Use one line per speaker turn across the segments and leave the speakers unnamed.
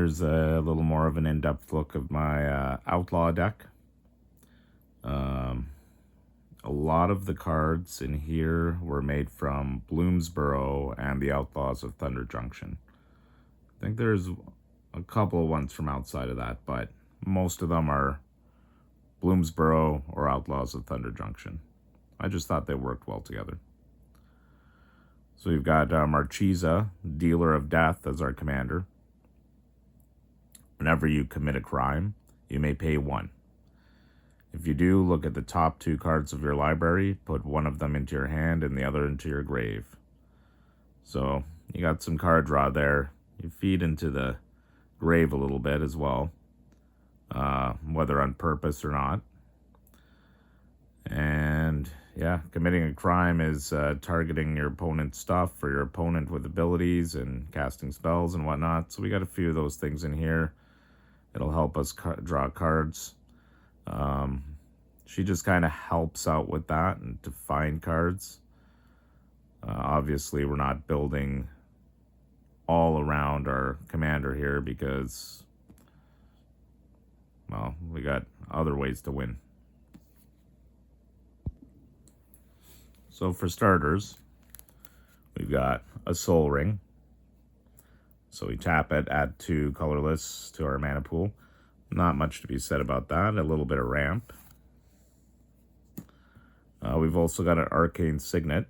Here's a little more of an in-depth look of my Outlaw deck. A lot of the cards in here were made from Bloomsburrow and the Outlaws of Thunder Junction. I think there's a couple of ones from outside of that, but most of them are Bloomsburrow or Outlaws of Thunder Junction. I just thought they worked well together. So we've got Marchesa, Dealer of Death, as our commander. Whenever you commit a crime, you may pay 1. If you do, look at the top 2 cards of your library, put one of them into your hand and the other into your grave. So you got some card draw there. You feed into the grave a little bit as well, whether on purpose or not. And yeah, committing a crime is targeting your opponent's stuff or your opponent with abilities and casting spells and whatnot. So we got a few of those things in here. It'll help us draw cards. She just kind of helps out with that and to find cards. Obviously, we're not building all around our commander here because, well, we got other ways to win. So for starters, we've got a Soul Ring. So we tap it, add 2 colorless to our mana pool. Not much to be said about that. A little bit of ramp. We've also got an Arcane Signet.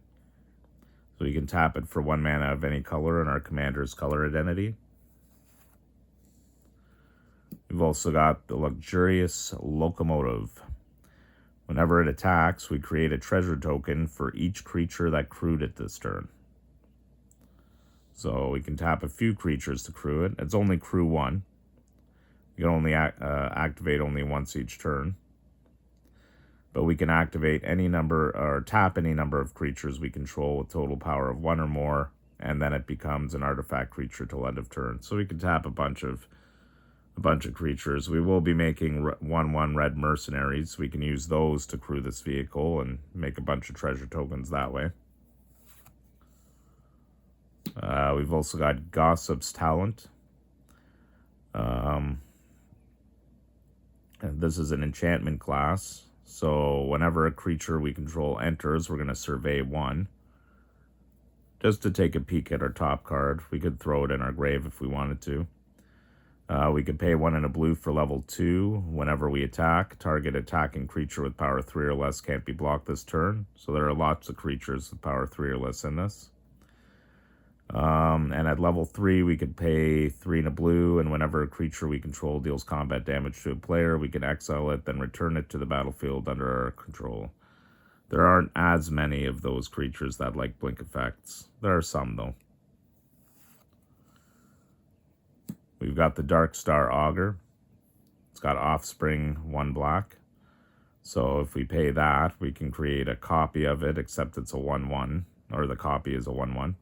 So you can tap it for 1 mana of any color in our commander's color identity. We've also got the Luxurious Locomotive. Whenever it attacks, we create a treasure token for each creature that crewed it this turn. So we can tap a few creatures to crew it. It's only crew 1. You can only activate only once each turn. But we can activate any number or tap any number of creatures we control with total power of 1 or more, and then it becomes an artifact creature till end of turn. So we can tap a bunch of creatures. We will be making 1/1 red mercenaries. We can use those to crew this vehicle and make a bunch of treasure tokens that way. We've also got Gossip's Talent. And this is an enchantment class. So whenever a creature we control enters, we're going to survey 1. Just to take a peek at our top card. We could throw it in our grave if we wanted to. We could pay 1 and a blue for level 2. Whenever we attack, target attacking creature with power 3 or less can't be blocked this turn. So there are lots of creatures with power 3 or less in this. And at level 3, we could pay 3 and a blue, and whenever a creature we control deals combat damage to a player, we can exile it, then return it to the battlefield under our control. There aren't as many of those creatures that like blink effects. There are some, though. We've got the Dark Star Augur. It's got Offspring 1 black. So if we pay that, we can create a copy of it, except it's a 1/1, or the copy is a 1/1.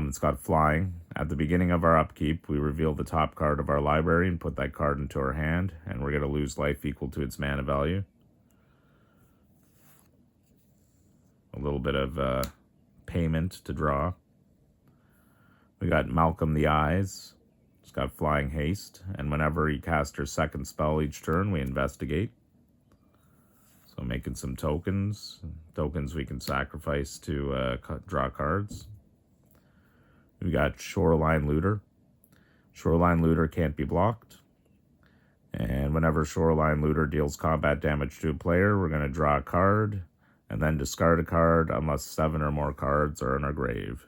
It's got flying. At the beginning of our upkeep, we reveal the top card of our library and put that card into our hand, and we're going to lose life equal to its mana value. A little bit of payment to draw. We got Malcolm the Eyes. It's got flying haste, and whenever you cast your second spell each turn, we investigate. So making some tokens we can sacrifice to draw cards. We got Shoreline Looter. Shoreline Looter can't be blocked. And whenever Shoreline Looter deals combat damage to a player, we're going to draw a card and then discard a card unless 7 or more cards are in our grave.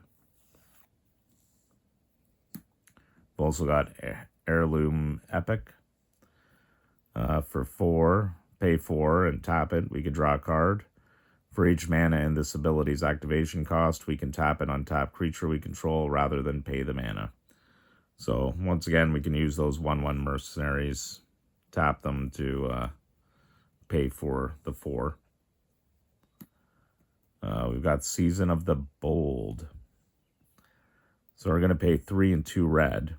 We've also got Heirloom Epic. For 4, pay 4 and tap it. We could draw a card. For each mana in this ability's activation cost, we can tap an untapped creature we control rather than pay the mana. So, once again, we can use those 1/1 mercenaries, tap them to pay for the 4. We've got Season of the Bold. So we're going to pay 3 and 2 red.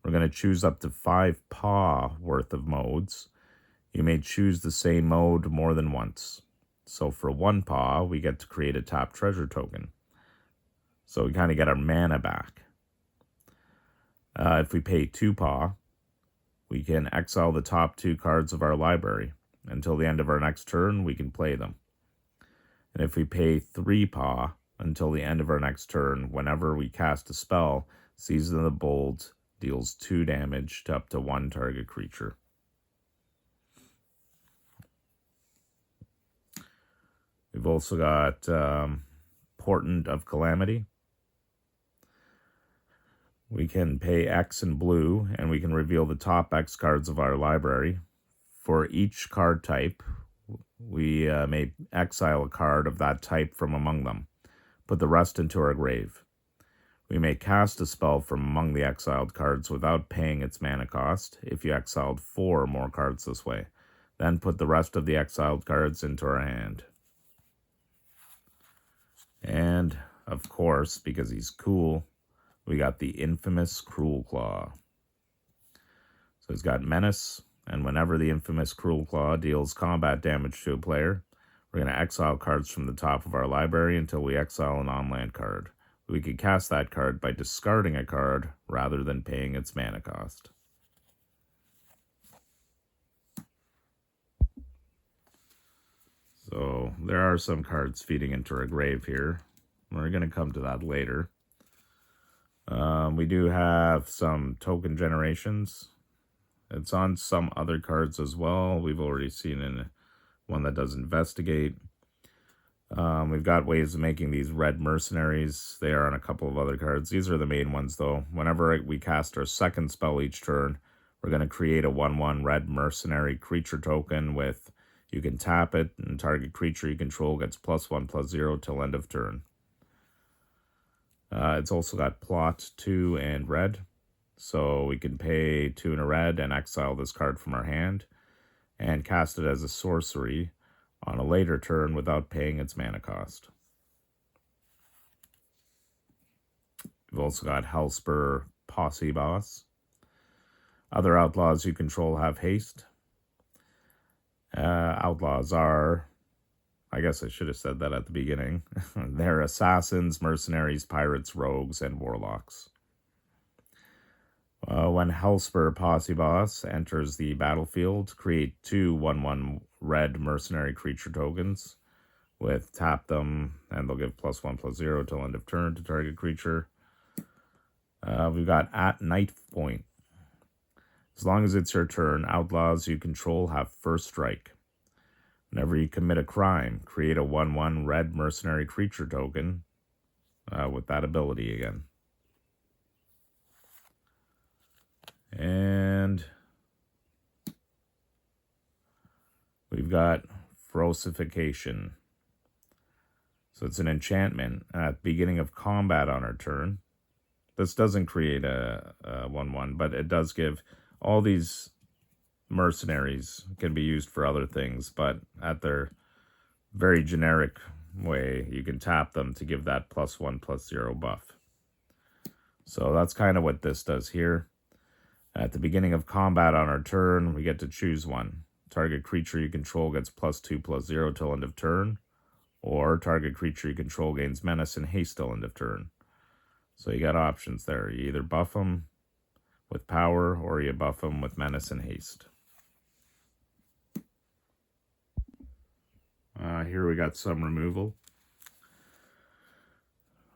We're going to choose up to 5 paw worth of modes. You may choose the same mode more than once. So for 1 paw, we get to create a top treasure token. So we kind of get our mana back. If we pay 2 paw, we can exile the top 2 cards of our library. Until the end of our next turn, we can play them. And if we pay 3 paw, until the end of our next turn, whenever we cast a spell, Season of the Bold deals 2 damage to up to 1 target creature. We've also got Portent of Calamity. We can pay X in blue, and we can reveal the top X cards of our library. For each card type, we may exile a card of that type from among them. Put the rest into our grave. We may cast a spell from among the exiled cards without paying its mana cost, if you exiled 4 or more cards this way. Then put the rest of the exiled cards into our hand. And, of course, because he's cool, we got the infamous Cruel Claw. So he's got Menace, and whenever the infamous Cruel Claw deals combat damage to a player, we're going to exile cards from the top of our library until we exile an on-land card. We can cast that card by discarding a card rather than paying its mana cost. So there are some cards feeding into our grave here. We're going to come to that later. We do have some token generations. It's on some other cards as well. We've already seen in one that does investigate. We've got ways of making these red mercenaries. They are on a couple of other cards. These are the main ones, though. Whenever we cast our second spell each turn, we're going to create a 1/1 red mercenary creature token with, you can tap it, and target creature you control gets +1/+0 till end of turn. It's also got plot 2 and red. So we can pay 2 and a red and exile this card from our hand and cast it as a sorcery on a later turn without paying its mana cost. We've also got Hellspur Posse Boss. Other outlaws you control have haste. Outlaws are, I guess I should have said that at the beginning, they're assassins, mercenaries, pirates, rogues, and warlocks. When Hellspur Posse Boss enters the battlefield, create 2 1/1 red mercenary creature tokens with tap them, and they'll give +1/+0 till end of turn to target creature. We've got At Night Point. As long as it's your turn, outlaws you control have first strike. Whenever you commit a crime, create a 1/1 red mercenary creature token with that ability again. And we've got Ferocification. So it's an enchantment at the beginning of combat on our turn. This doesn't create a 1/1, but it does give all these mercenaries can be used for other things, but at their very generic way, you can tap them to give that +1/+0 buff. So that's kind of what this does here. At the beginning of combat on our turn, we get to choose one. Target creature you control gets +2/+0 till end of turn, or target creature you control gains menace and haste till end of turn. So you got options there. You either buff them with power, or you buff them with menace and haste. Here we got some removal.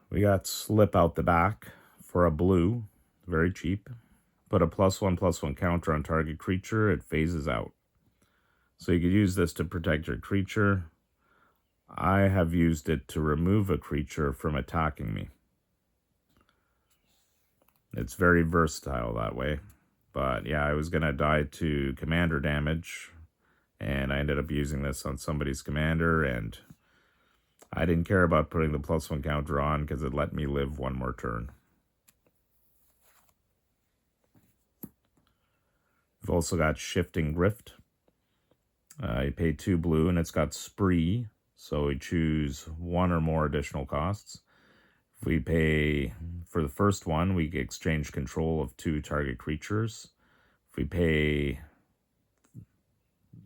We got Slip Out the Back for a blue, very cheap. Put a +1/+1 counter on target creature, it phases out. So you could use this to protect your creature. I have used it to remove a creature from attacking me. It's very versatile that way. But yeah, I was going to die to commander damage, and I ended up using this on somebody's commander, and I didn't care about putting the +1 counter on because it let me live one more turn. We've also got Shifting Grift. You pay 2 blue, and it's got Spree, so we choose 1 or more additional costs. If we pay, for the first one, we exchange control of 2 target creatures. If we pay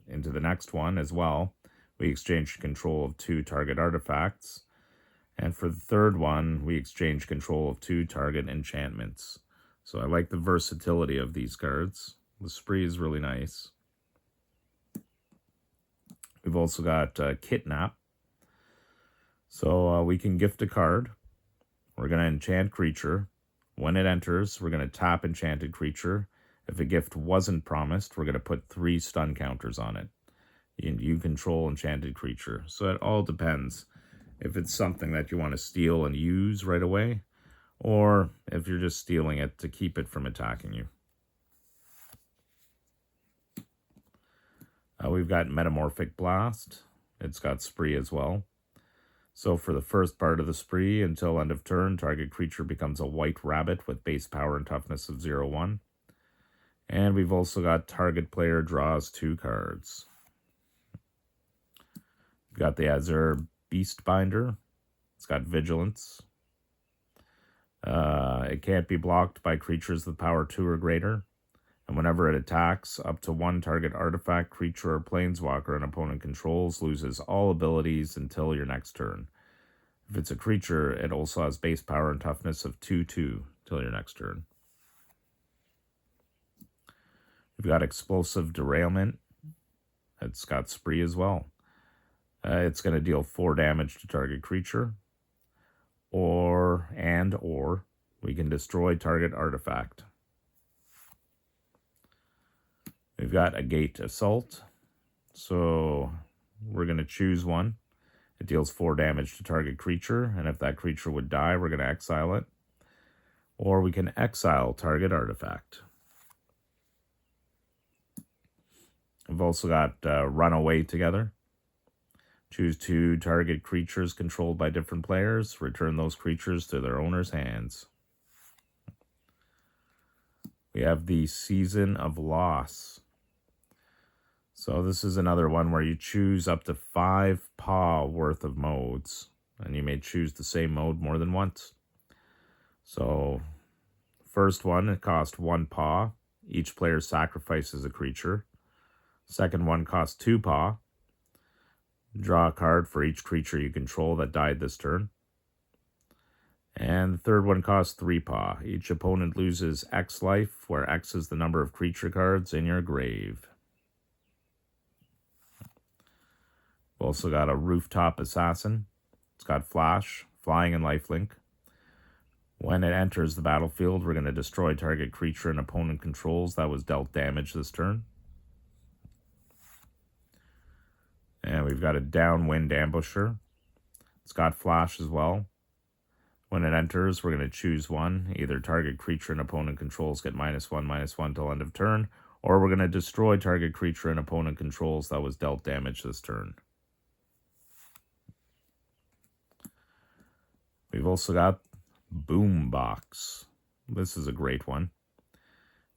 into the next one as well, we exchange control of 2 target artifacts. And for the third one, we exchange control of 2 target enchantments. So I like the versatility of these cards. The Spree is really nice. We've also got Kidnap. So we can gift a card. We're going to enchant creature. When it enters, we're going to tap enchanted creature. If a gift wasn't promised, we're going to put 3 stun counters on it. You control enchanted creature. So it all depends if it's something that you want to steal and use right away, or if you're just stealing it to keep it from attacking you. We've got Metamorphic Blast. It's got Spree as well. So for the first part of the Spree, until end of turn, target creature becomes a white rabbit with base power and toughness of 0/1. And we've also got target player draws 2 cards. We've got the Azure Beastbinder. It's got Vigilance. It can't be blocked by creatures with power 2 or greater. And whenever it attacks, up to 1 target artifact, creature, or planeswalker an opponent controls loses all abilities until your next turn. If it's a creature, it also has base power and toughness of 2/2 till your next turn. We've got Explosive Derailment. It's got Spree as well. It's going to deal 4 damage to target creature. Or we can destroy target artifact. We've got a Gate Assault. So we're going to choose one. It deals 4 damage to target creature, and if that creature would die, we're going to exile it. Or we can exile target artifact. We've also got Run Away Together. Choose 2 target creatures controlled by different players. Return those creatures to their owner's hands. We have the Season of Loss. So this is another one where you choose up to 5 paw worth of modes, and you may choose the same mode more than once. So first one, it costs 1 paw. Each player sacrifices a creature. Second one costs 2 paw. Draw a card for each creature you control that died this turn. And the third one costs 3 paw. Each opponent loses X life, where X is the number of creature cards in your grave. We've also got a Rooftop Assassin. It's got Flash, Flying, and Lifelink. When it enters the battlefield, we're going to destroy target creature an opponent controls that was dealt damage this turn. And we've got a Downwind Ambusher. It's got Flash as well. When it enters, we're going to choose one. Either target creature and opponent controls get -1/-1 till end of turn, or we're going to destroy target creature and opponent controls that was dealt damage this turn. We've also got Boombox. This is a great one.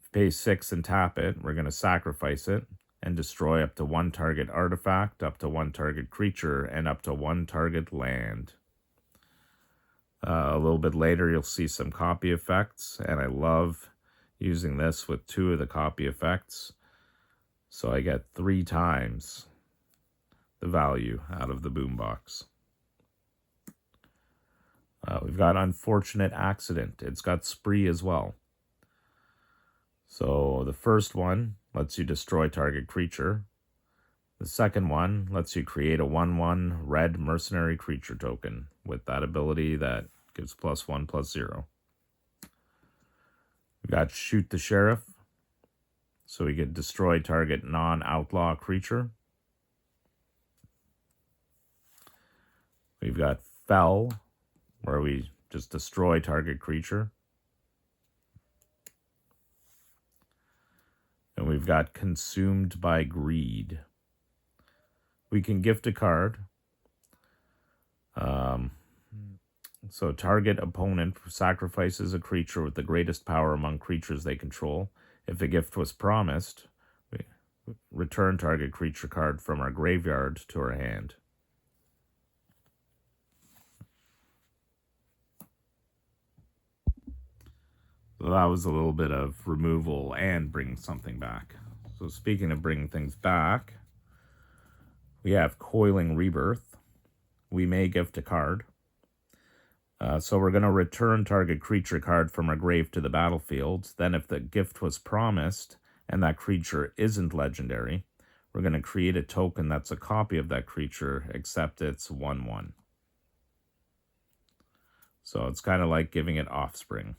If you pay 6 and tap it, we're going to sacrifice it and destroy up to 1 target artifact, up to 1 target creature, and up to 1 target land. A little bit later, you'll see some copy effects, and I love using this with 2 of the copy effects. So I get 3 times the value out of the Boombox. We've got Unfortunate Accident. It's got Spree as well. So the first one lets you destroy target creature. The second one lets you create a 1/1 red mercenary creature token with that ability that gives +1/+0. We've got Shoot the Sheriff. So we get destroy target non-outlaw creature. We've got Fell, where we just destroy target creature. And we've got Consumed by Greed. We can gift a card. So target opponent sacrifices a creature with the greatest power among creatures they control. If a gift was promised, we return target creature card from our graveyard to our hand. So that was a little bit of removal and bringing something back. So speaking of bringing things back, we have Coiling Rebirth. We may gift a card. So we're going to return target creature card from our grave to the battlefield. Then if the gift was promised and that creature isn't legendary, we're going to create a token that's a copy of that creature, except it's 1/1. So it's kind of like giving it offspring.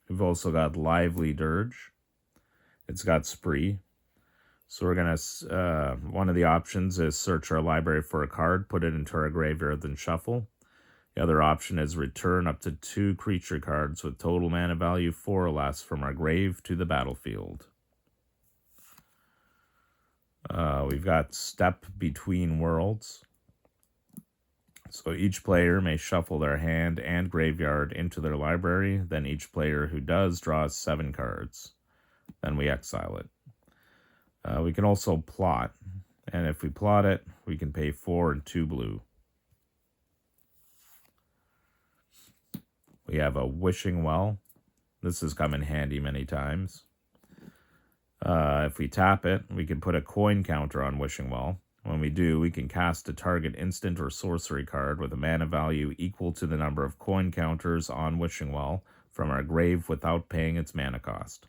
We've also got Lively Dirge. It's got Spree. So we're going to, one of the options is search our library for a card, put it into our graveyard, then shuffle. The other option is return up to 2 creature cards with total mana value 4 or less from our grave to the battlefield. We've got Step Between Worlds. So each player may shuffle their hand and graveyard into their library. Then each player who does draws 7 cards. Then we exile it. We can also plot, and if we plot it, we can pay 4 and 2 blue. We have a Wishing Well. This has come in handy many times. If we tap it, we can put a coin counter on Wishing Well. When we do, we can cast a target instant or sorcery card with a mana value equal to the number of coin counters on Wishing Well from our grave without paying its mana cost.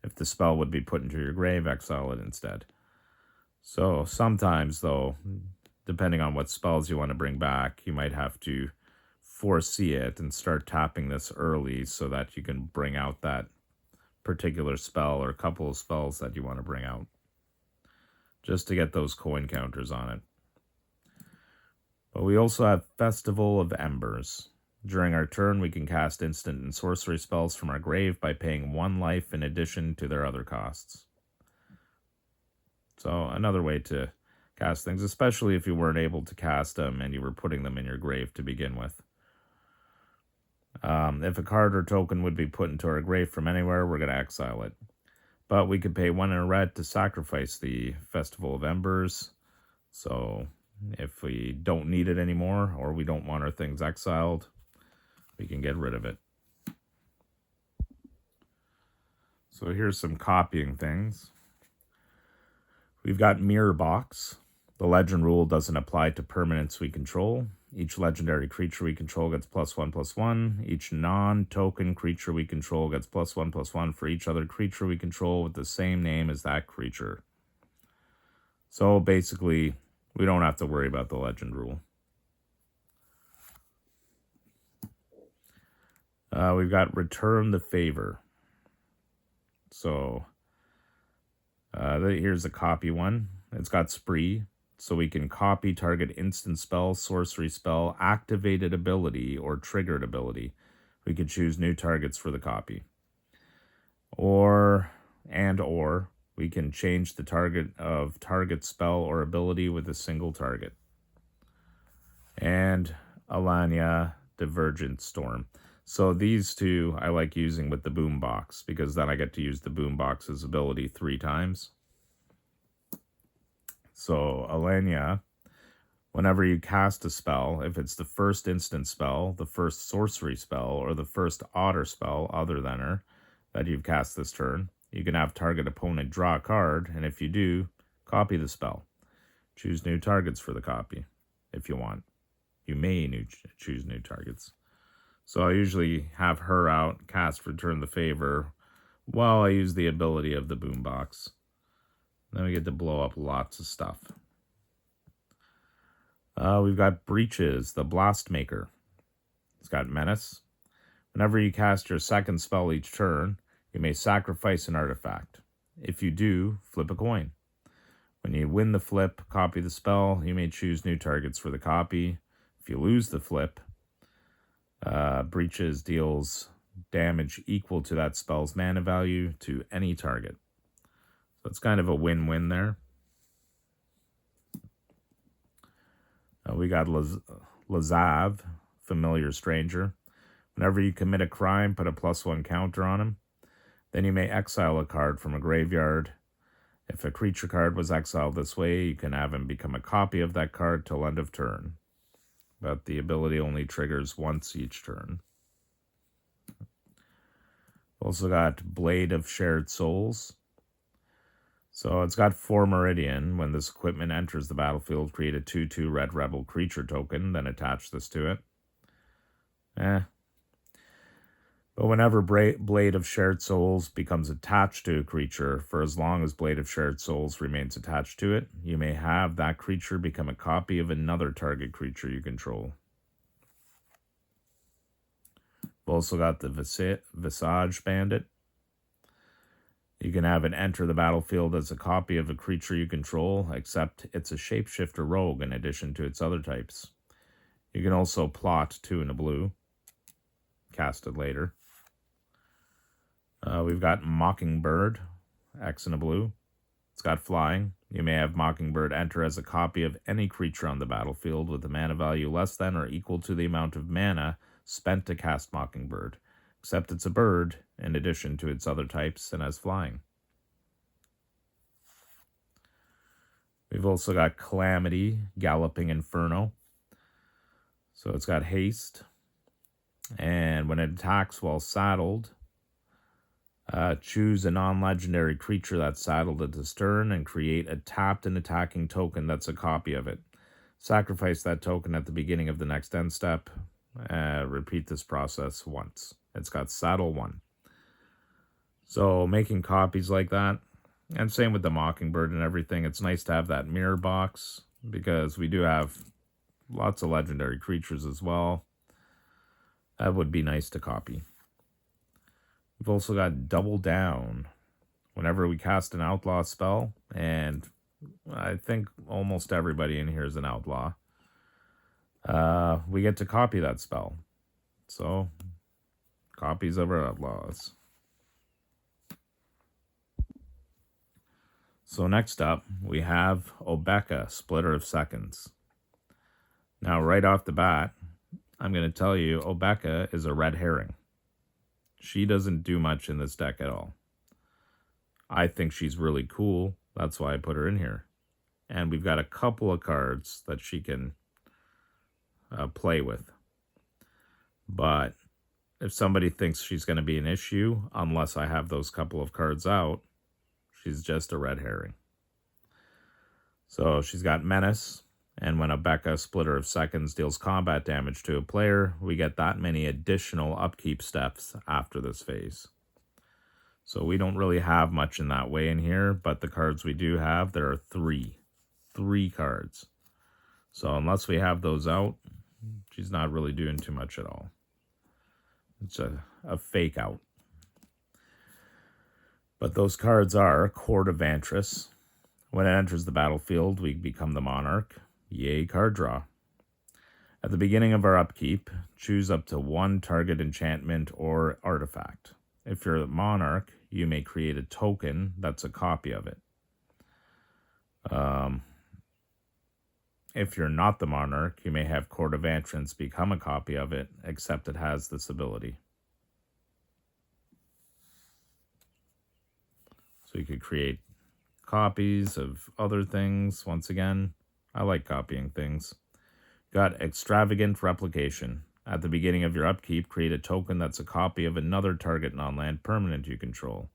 If the spell would be put into your grave, exile it instead. So sometimes, though, depending on what spells you want to bring back, you might have to foresee it and start tapping this early so that you can bring out that particular spell or a couple of spells that you want to bring out, just to get those coin counters on it. But we also have Festival of Embers. During our turn, we can cast instant and sorcery spells from our grave by paying 1 life in addition to their other costs. So another way to cast things, especially if you weren't able to cast them and you were putting them in your grave to begin with. If a card or token would be put into our grave from anywhere, we're going to exile it. But we could pay 1 in a red to sacrifice the Festival of Embers. So if we don't need it anymore, or we don't want our things exiled, we can get rid of it. So here's some copying things. We've got Mirror Box. The legend rule doesn't apply to permanents we control. Each legendary creature we control gets +1/+1. Each non-token creature we control gets +1/+1 for each other creature we control with the same name as that creature. So basically, we don't have to worry about the legend rule. We've got Return the Favor. So here's a copy one. It's got Spree. So we can copy target instant spell, sorcery spell, activated ability, or triggered ability. We can choose new targets for the copy. Or we can change the target of target spell or ability with a single target. And Alanya, Divergent Storm. So these two I like using with the Boombox, because then I get to use the Boombox's ability 3 times. So Alanya, whenever you cast a spell, if it's the first instant spell, the first sorcery spell, or the first otter spell other than her that you've cast this turn, you can have target opponent draw a card, and if you do, copy the spell. Choose new targets for the copy, if you want. You may choose new targets. So I usually have her out, cast Return the Favor, while I use the ability of the Boombox. Then we get to blow up lots of stuff. We've got Breaches, the Blast Maker. It's got Menace. Whenever you cast your second spell each turn, you may sacrifice an artifact. If you do, flip a coin. When you win the flip, copy the spell. You may choose new targets for the copy. If you lose the flip, Breaches deals damage equal to that spell's mana value to any target. So it's kind of a win-win there. We got Lazav, Familiar Stranger. Whenever you commit a crime, put a +1 counter on him. Then you may exile a card from a graveyard. If a creature card was exiled this way, you can have him become a copy of that card till end of turn. But the ability only triggers once each turn. Also got Blade of Shared Souls. So it's got 4 Meridian. When this equipment enters the battlefield, create a 2/2 red rebel creature token, then attach this to it. But whenever Blade of Shared Souls becomes attached to a creature, for as long as Blade of Shared Souls remains attached to it, you may have that creature become a copy of another target creature you control. We've also got the Visage Bandit. You can have it enter the battlefield as a copy of a creature you control, except it's a shapeshifter rogue in addition to its other types. You can also plot 2 in a blue, cast it later. We've got Mockingbird, X in a blue. It's got flying. You may have Mockingbird enter as a copy of any creature on the battlefield with a mana value less than or equal to the amount of mana spent to cast Mockingbird, except it's a bird in addition to its other types and has flying. We've also got Calamity, Galloping Inferno. So it's got haste, and when it attacks while saddled, choose a non-legendary creature that's saddled at this turn and create a tapped and attacking token that's a copy of it. Sacrifice that token at the beginning of the next end step. Repeat this process once. It's got saddle 1. So making copies like that, and same with the Mockingbird and everything, it's nice to have that mirror box because we do have lots of legendary creatures as well. That would be nice to copy. We've also got Double Down. Whenever we cast an outlaw spell, and I think almost everybody in here is an outlaw, we get to copy that spell. So, copies of our outlaws. So next up, we have Obeka, Splitter of Seconds. Now, right off the bat, I'm going to tell you, Obeka is a red herring. She doesn't do much in this deck at all. I think she's really cool. That's why I put her in here. And we've got a couple of cards that she can play with. But if somebody thinks she's going to be an issue, unless I have those couple of cards out, she's just a red herring. So she's got Menace. And when Obeka, Splitter of Seconds, deals combat damage to a player, we get that many additional upkeep steps after this phase. So we don't really have much in that way in here, but the cards we do have, there are 3 cards. So unless we have those out, she's not really doing too much at all. It's a fake out. But those cards are Court of Vantress. When it enters the battlefield, we become the Monarch. Yay, card draw. At the beginning of our upkeep, choose up to 1 target enchantment or artifact. If you're the Monarch, you may create a token that's a copy of it. If you're not the Monarch, you may have Court of Vantress become a copy of it, except it has this ability. So you could create copies of other things. Once again, I like copying things. Got Extravagant Replication. At the beginning of your upkeep, create a token that's a copy of another target non-land permanent you control.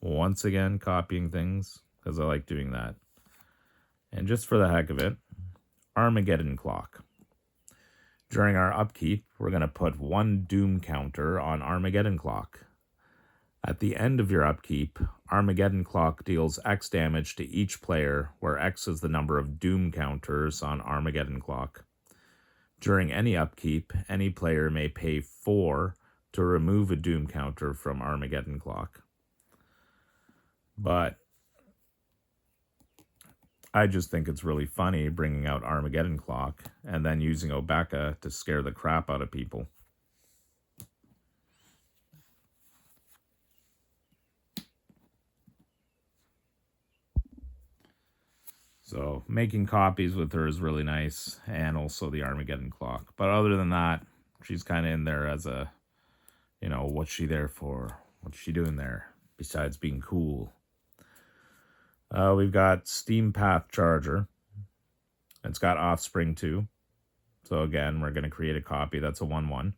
Once again, copying things, because I like doing that. And just for the heck of it, Armageddon Clock. During our upkeep, we're going to put 1 Doom counter on Armageddon Clock. At the end of your upkeep, Armageddon Clock deals X damage to each player, where X is the number of Doom counters on Armageddon Clock. During any upkeep, any player may pay 4 to remove a Doom counter from Armageddon Clock. But I just think it's really funny bringing out Armageddon Clock and then using Obeka to scare the crap out of people. So making copies with her is really nice, and also the Armageddon Clock. But other than that, she's kind of in there as a, what's she there for? What's she doing there besides being cool? We've got Steam Path Charger. It's got Offspring too. So again, we're going to create a copy. That's a 1/1.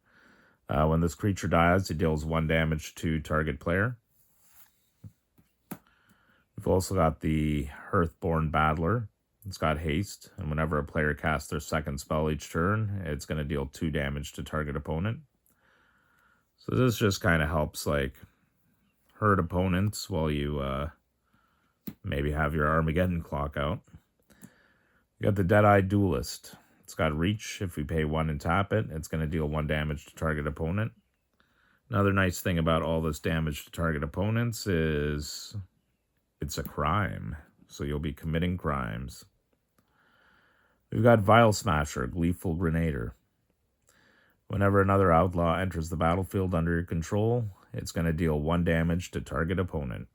When this creature dies, it deals 1 damage to target player. We've also got the Hearthborn Battler. It's got haste, and whenever a player casts their second spell each turn, it's going to deal 2 damage to target opponent. So this just kind of helps, like, hurt opponents while you maybe have your Armageddon clock out. You got the Dead-Eyed Duelist. It's got reach. If we pay 1 and tap it, it's going to deal 1 damage to target opponent. Another nice thing about all this damage to target opponents is it's a crime, so you'll be committing crimes. We've got Vile Smasher, Gleeful Grenader. Whenever another outlaw enters the battlefield under your control, it's going to deal 1 damage to target opponent.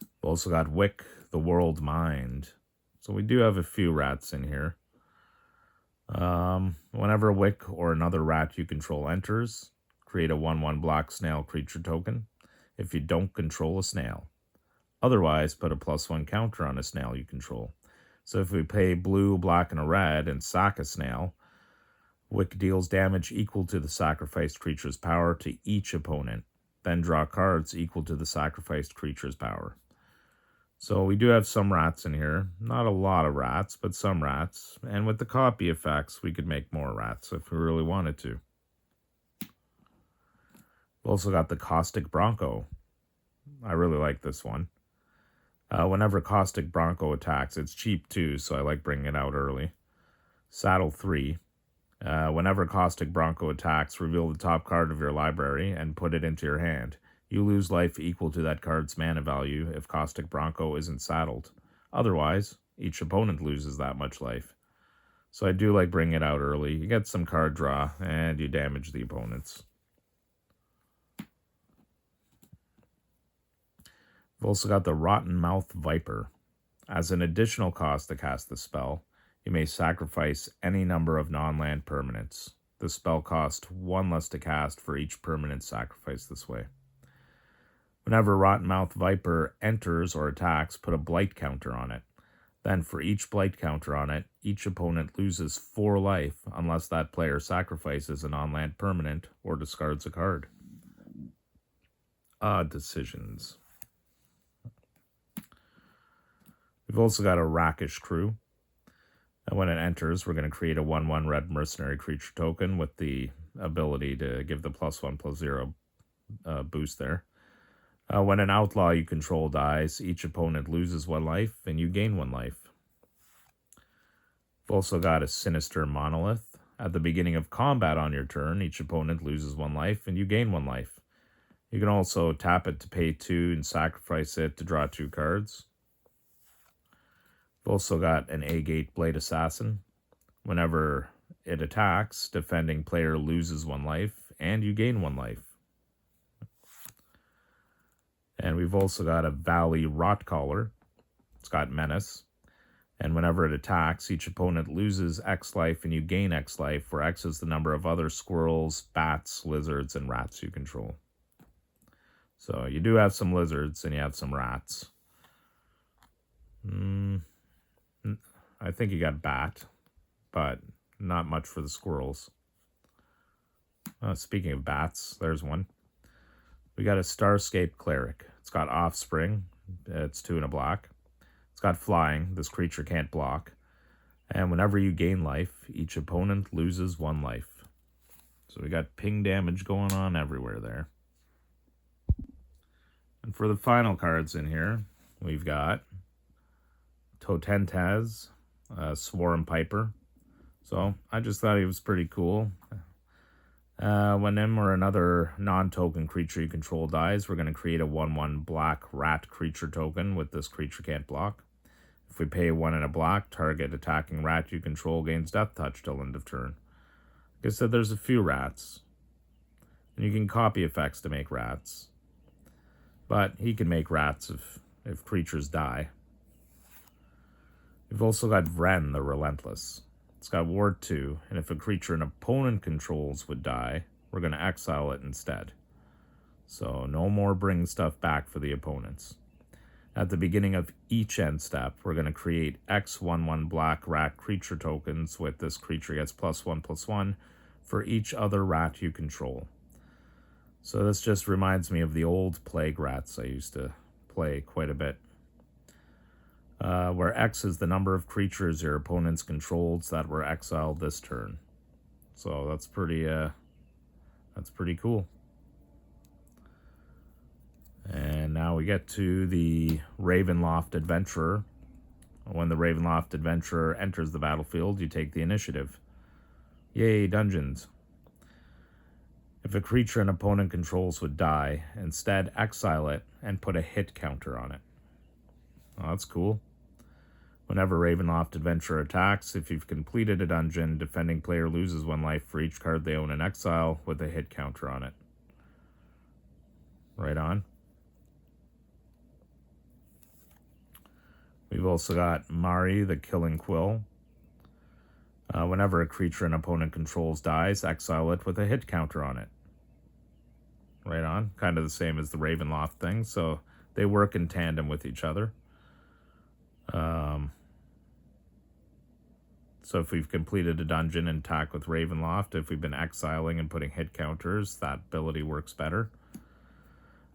We've also got Wick, the World Mind. So we do have a few rats in here. Whenever Wick or another rat you control enters, create a 1/1 black snail creature token if you don't control a snail. Otherwise, put a +1 counter on a snail you control. So if we pay blue, black, and a red and sack a snail, Wick deals damage equal to the sacrificed creature's power to each opponent. Then draw cards equal to the sacrificed creature's power. So we do have some rats in here. Not a lot of rats, but some rats. And with the copy effects, we could make more rats if we really wanted to. We've also got the Caustic Bronco. I really like this one. Whenever Caustic Bronco attacks, it's cheap too, so I like bringing it out early. Saddle 3. Whenever Caustic Bronco attacks, reveal the top card of your library and put it into your hand. You lose life equal to that card's mana value if Caustic Bronco isn't saddled. Otherwise, each opponent loses that much life. So I do like bringing it out early. You get some card draw, and you damage the opponents. We've also got the Rotten Mouth Viper. As an additional cost to cast the spell, you may sacrifice any number of non-land permanents. The spell costs 1 less to cast for each permanent sacrificed this way. Whenever Rotten Mouth Viper enters or attacks, put a blight counter on it. Then for each blight counter on it, each opponent loses 4 life unless that player sacrifices a non-land permanent or discards a card. Odd decisions. We've also got a Rakish Crew. And when it enters, we're going to create a 1/1 red mercenary creature token with the ability to give the +1/+0 boost there. When an outlaw you control dies, each opponent loses 1 life and you gain 1 life. We've also got a Sinister Monolith. At the beginning of combat on your turn, each opponent loses 1 life and you gain 1 life. You can also tap it to pay 2 and sacrifice it to draw 2 cards. We've also got an Agate Blade Assassin. Whenever it attacks, defending player loses 1 life and you gain 1 life. And we've also got a Valley Rotcaller. It's got Menace. And whenever it attacks, each opponent loses X life and you gain X life, where X is the number of other squirrels, bats, lizards, and rats you control. So you do have some lizards and you have some rats. I think you got bat, but not much for the squirrels. Speaking of bats, there's one. We got a Starscape Cleric. It's got Offspring. It's 2 and a black. It's got Flying. This creature can't block. And whenever you gain life, each opponent loses 1 life. So we got ping damage going on everywhere there. And for the final cards in here, we've got Totentaz, Swarm Piper. So I just thought he was pretty cool. When him or another non-token creature you control dies, we're going to create a 1/1 black rat creature token with this creature can't block. If we pay 1 and a black, target attacking rat you control gains death touch till end of turn. Like I said, there's a few rats. And you can copy effects to make rats. But he can make rats if creatures die. We've also got Vren the Relentless. It's got Ward 2, and if a creature an opponent controls would die, we're going to exile it instead. So no more bring stuff back for the opponents. At the beginning of each end step, we're going to create X 1/1 black rat creature tokens with this creature gets +1/+1 for each other rat you control. So this just reminds me of the old Plague Rats I used to play quite a bit. Where X is the number of creatures your opponents controls that were exiled this turn. So that's pretty cool. And now we get to the Ravenloft Adventurer. When the Ravenloft Adventurer enters the battlefield, you take the initiative. Yay, dungeons. If a creature an opponent controls would die, instead exile it and put a hit counter on it. Oh, that's cool. Whenever Ravenloft Adventurer attacks, if you've completed a dungeon, defending player loses 1 life for each card they own in exile with a hit counter on it. Right on. We've also got Mari, the Killing Quill. Whenever a creature an opponent controls dies, exile it with a hit counter on it. Right on. Kind of the same as the Ravenloft thing, so they work in tandem with each other. So if we've completed a dungeon and attack with Ravenloft, if we've been exiling and putting hit counters, that ability works better.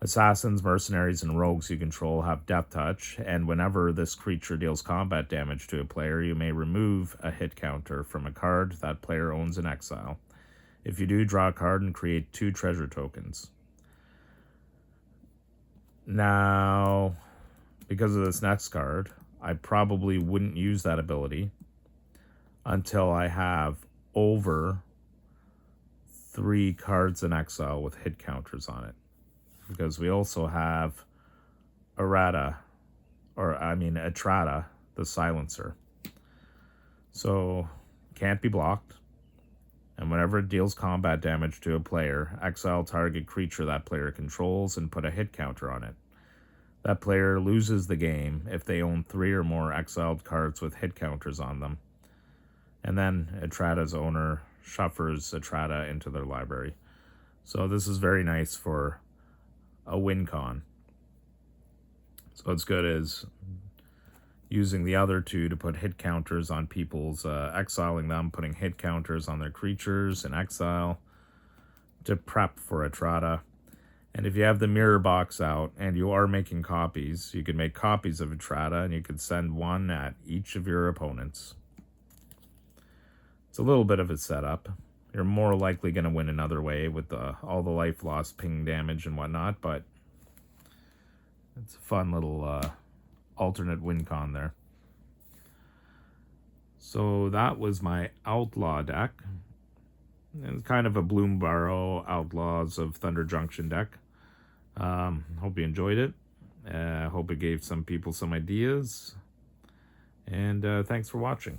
Assassins, mercenaries, and rogues you control have Death Touch, and whenever this creature deals combat damage to a player, you may remove a hit counter from a card that player owns in exile. If you do, draw a card and create 2 treasure tokens. Now, because of this next card, I probably wouldn't use that ability until I have over 3 cards in exile with hit counters on it. Because we also have Atrada, the Silencer. So, can't be blocked. And whenever it deals combat damage to a player, exile target creature that player controls and put a hit counter on it. That player loses the game if they own 3 or more exiled cards with hit counters on them. And then Atrada's owner shuffles Atrada into their library. So this is very nice for a win con. So it's good as using the other 2 to put hit counters on people's, exiling them, putting hit counters on their creatures in exile to prep for Atrada. And if you have the mirror box out and you are making copies, you can make copies of Atrada and you can send 1 at each of your opponents. It's a little bit of a setup. You're more likely going to win another way with all the life loss, ping damage, and whatnot, but it's a fun little alternate win con there. So that was my Outlaw deck. It's kind of a Bloomsburrow Outlaws of Thunder Junction deck. Hope you enjoyed it. Hope it gave some people some ideas. And thanks for watching.